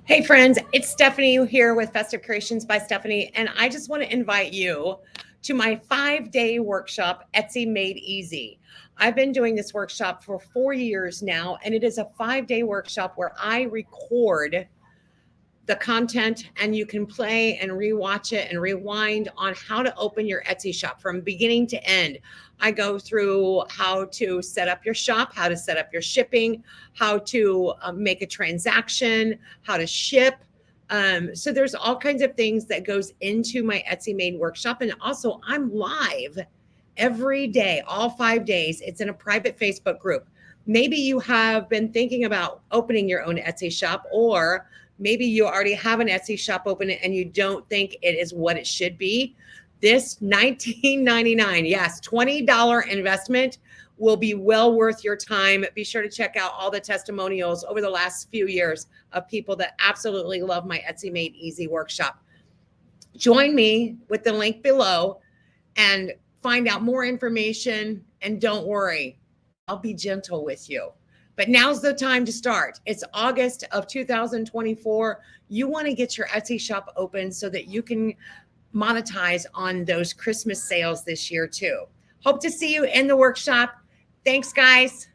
Hey friends, it's Stephanie here with Festive Creations by Stephanie, and I just want to invite you to my 5-day workshop, Etsy Made Easy. I've been doing this workshop for 4 years now, and it is a 5-day workshop where I record the content and you can play and rewatch it and rewind on how to open your Etsy shop from beginning to end. I go through how to set up your shop, how to set up your shipping, how to make a transaction, how to ship. So there's all kinds of things that goes into my Etsy Made workshop. And also I'm live every day, all 5 days. It's in a private Facebook group. Maybe you have been thinking about opening your own Etsy shop, or maybe you already have an Etsy shop open and you don't think it is what it should be. This $19.99, yes, $20 investment will be well worth your time. Be sure to check out all the testimonials over the last few years of people that absolutely love my Etsy Made Easy workshop. Join me with the link below and find out more information. And don't worry, I'll be gentle with you. But now's the time to start. It's August of 2024. You want to get your Etsy shop open so that you can monetize on those Christmas sales this year too. Hope to see you in the workshop. Thanks, guys.